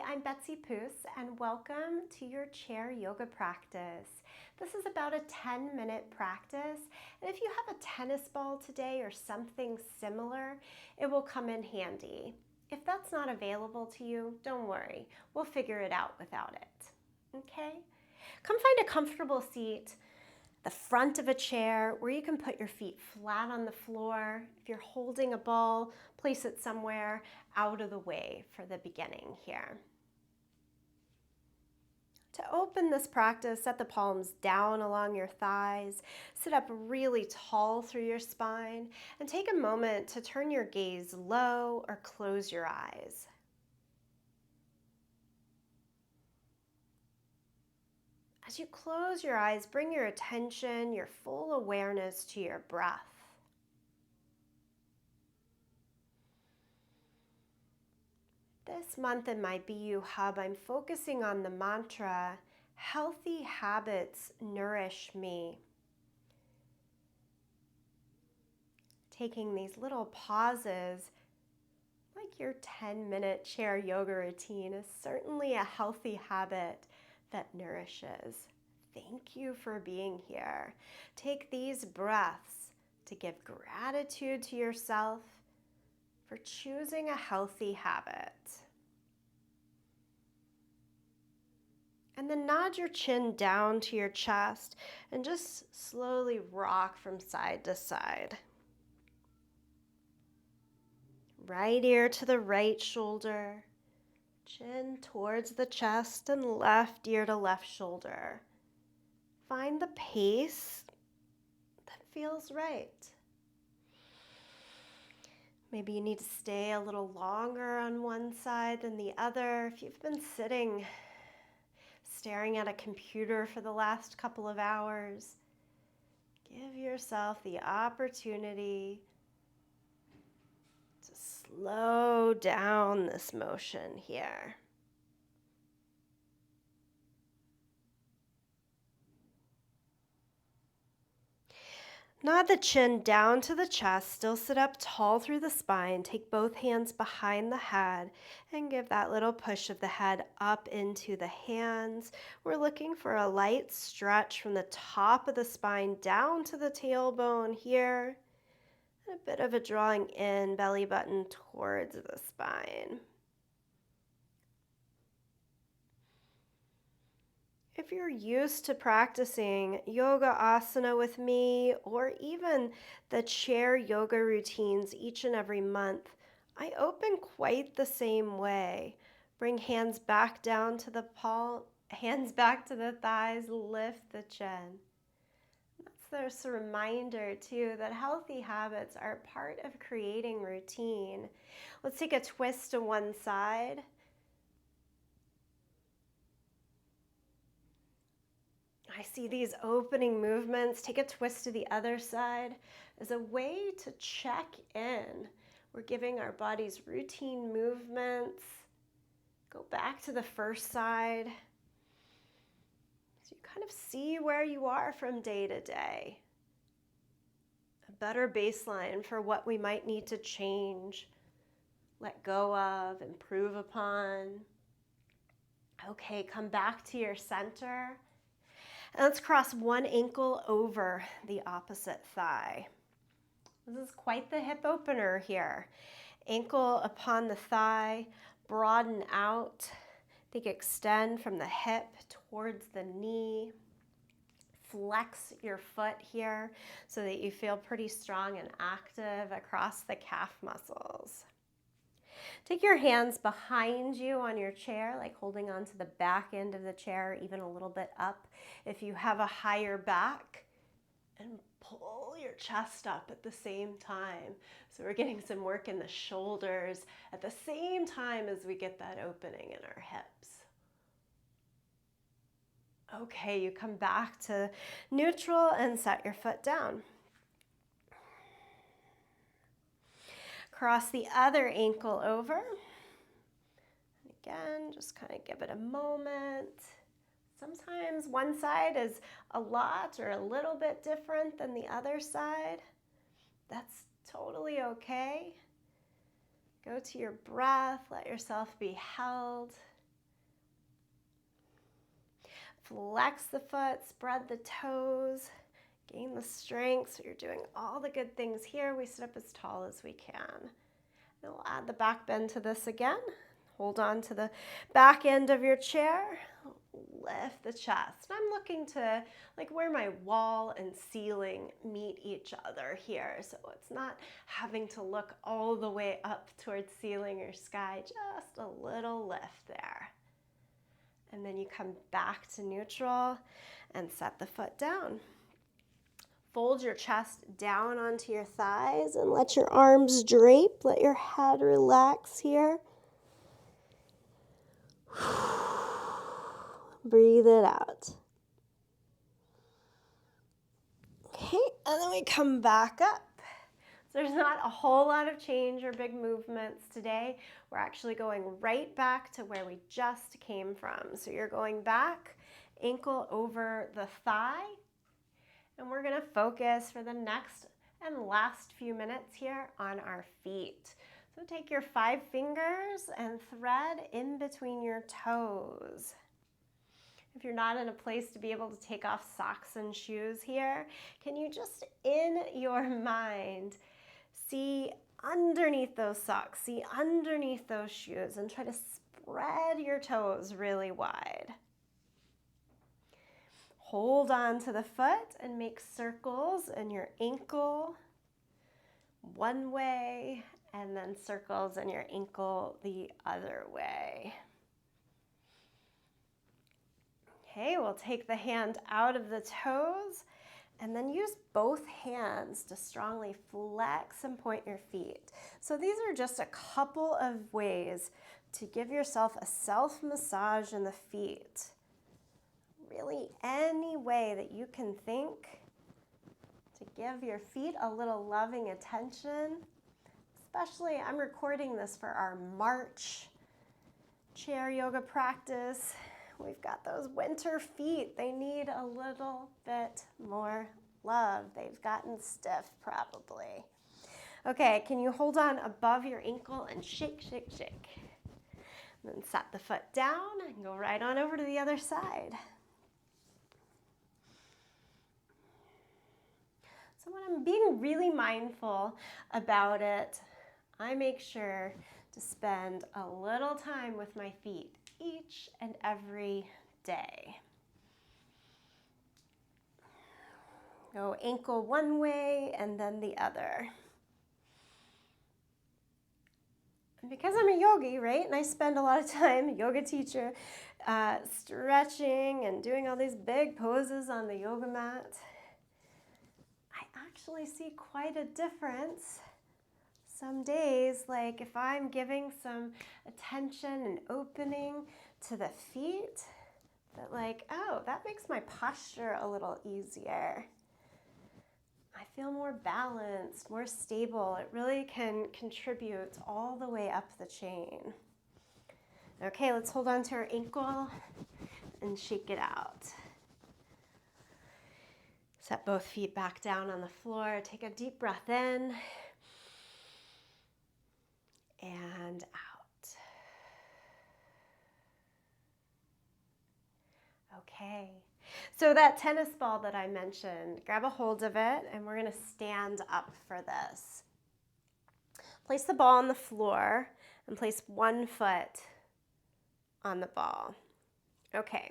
I'm Betsy Poos, and welcome to your chair yoga practice. This is about a 10-minute practice, and if you have a tennis ball today or something similar, it will come in handy. If that's not available to you, don't worry. We'll figure it out without it. Okay? Come find a comfortable seat, the front of a chair where you can put your feet flat on the floor. If you're holding a ball, place it somewhere out of the way for the beginning here. To open this practice, set the palms down along your thighs, sit up really tall through your spine, and take a moment to turn your gaze low or close your eyes. As you close your eyes, bring your attention, your full awareness to your breath. This month in my BU Hub, I'm focusing on the mantra, healthy habits nourish me. Taking these little pauses, like your 10-minute chair yoga routine, is certainly a healthy habit that nourishes. Thank you for being here. Take these breaths to give gratitude to yourself for choosing a healthy habit. And then nod your chin down to your chest and just slowly rock from side to side. Right ear to the right shoulder, chin towards the chest, and left ear to left shoulder. Find the pace that feels right. Maybe you need to stay a little longer on one side than the other. If you've been staring at a computer for the last couple of hours, give yourself the opportunity to slow down this motion here. Nod the chin down to the chest, still sit up tall through the spine. Take both hands behind the head and give that little push of the head up into the hands. We're looking for a light stretch from the top of the spine down to the tailbone here. And a bit of a drawing in, belly button towards the spine. If you're used to practicing yoga asana with me or even the chair yoga routines each and every month, I open quite the same way. Bring hands back down to the hands back to the thighs, lift the chin. That's a reminder too that healthy habits are part of creating routine. Let's take a twist to one side. I see these opening movements. Take a twist to the other side as a way to check in. We're giving our bodies routine movements. Go back to the first side. So you kind of see where you are from day to day. A better baseline for what we might need to change, let go of, improve upon. Okay, come back to your center. And let's cross one ankle over the opposite thigh. This is quite the hip opener here. Ankle upon the thigh, broaden out. Think extend from the hip towards the knee. Flex your foot here so that you feel pretty strong and active across the calf muscles. Take your hands behind you on your chair, like holding onto the back end of the chair, even a little bit up. If you have a higher back, and pull your chest up at the same time. So we're getting some work in the shoulders at the same time as we get that opening in our hips. Okay, you come back to neutral and set your foot down. Cross the other ankle over. Again, just kind of give it a moment. Sometimes one side is a lot or a little bit different than the other side. That's totally okay. Go to your breath, let yourself be held. Flex the foot, spread the toes, gain the strength. So you're doing all the good things here. We sit up as tall as we can. And we'll add the back bend to this again. Hold on to the back end of your chair. Lift the chest. I'm looking to like where my wall and ceiling meet each other here. So it's not having to look all the way up towards ceiling or sky, just a little lift there. And then you come back to neutral and set the foot down. Fold your chest down onto your thighs and let your arms drape. Let your head relax here. Breathe it out. Okay, and then we come back up. So there's not a whole lot of change or big movements today. We're actually going right back to where we just came from. So you're going back, ankle over the thigh, and we're gonna focus for the next and last few minutes here on our feet. So take your 5 fingers and thread in between your toes. If you're not in a place to be able to take off socks and shoes here, can you just in your mind see underneath those socks, see underneath those shoes, and try to spread your toes really wide. Hold on to the foot and make circles in your ankle one way, and then circles in your ankle the other way. Okay, we'll take the hand out of the toes and then use both hands to strongly flex and point your feet. So these are just a couple of ways to give yourself a self-massage in the feet. Really any way that you can think to give your feet a little loving attention. Especially, I'm recording this for our March chair yoga practice. We've got those winter feet. They need a little bit more love. They've gotten stiff probably. Okay, can you hold on above your ankle and shake, shake, shake. And then set the foot down and go right on over to the other side. So when I'm being really mindful about it, I make sure to spend a little time with my feet each and every day. Go ankle one way and then the other. And because I'm a yogi, right, and I spend a lot of time, yoga teacher, stretching and doing all these big poses on the yoga mat, I actually see quite a difference. Some days, like if I'm giving some attention and opening to the feet, that like, oh, that makes my posture a little easier. I feel more balanced, more stable. It really can contribute all the way up the chain. Okay, let's hold on to our ankle and shake it out. Set both feet back down on the floor. Take a deep breath in and out. Okay, so that tennis ball that I mentioned, grab a hold of it and we're going to stand up for this. Place the ball on the floor and place one foot on the ball. Okay,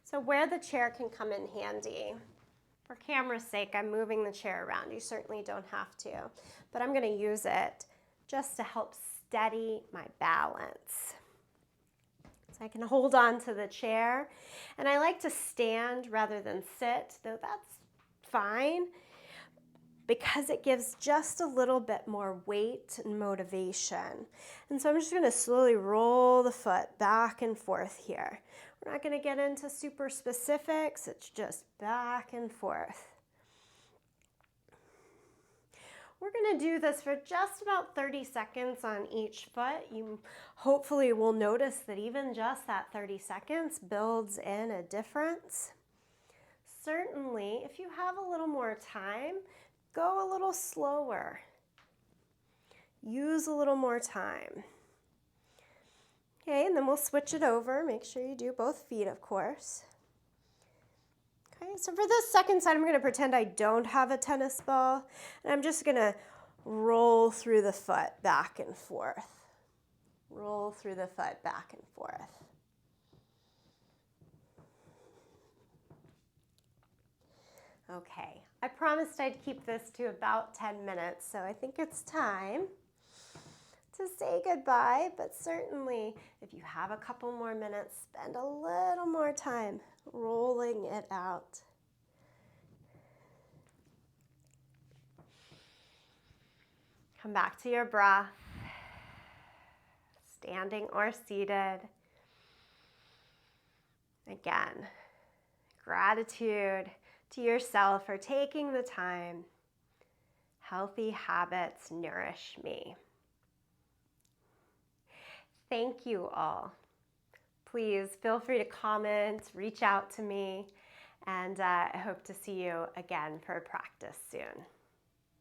so where the chair can come in handy, for camera's sake, I'm moving the chair around. You certainly don't have to, but I'm going to use it just to help steady my balance. So I can hold on to the chair, and I like to stand rather than sit, though that's fine, because it gives just a little bit more weight and motivation. And so I'm just going to slowly roll the foot back and forth here. We're not going to get into super specifics, it's just back and forth. We're going to do this for just about 30 seconds on each foot. You hopefully will notice that even just that 30 seconds builds in a difference. Certainly, if you have a little more time, go a little slower. Use a little more time. Okay, and then we'll switch it over. Make sure you do both feet, of course. Okay, so for this second side, I'm going to pretend I don't have a tennis ball, and I'm just going to roll through the foot back and forth. Roll through the foot back and forth. Okay, I promised I'd keep this to about 10 minutes, so I think it's time to say goodbye, but certainly if you have a couple more minutes, spend a little more time rolling it out. Come back to your breath, standing or seated. Again, gratitude to yourself for taking the time. Healthy habits nourish me. Thank you all. Please feel free to comment, reach out to me, and I hope to see you again for practice soon.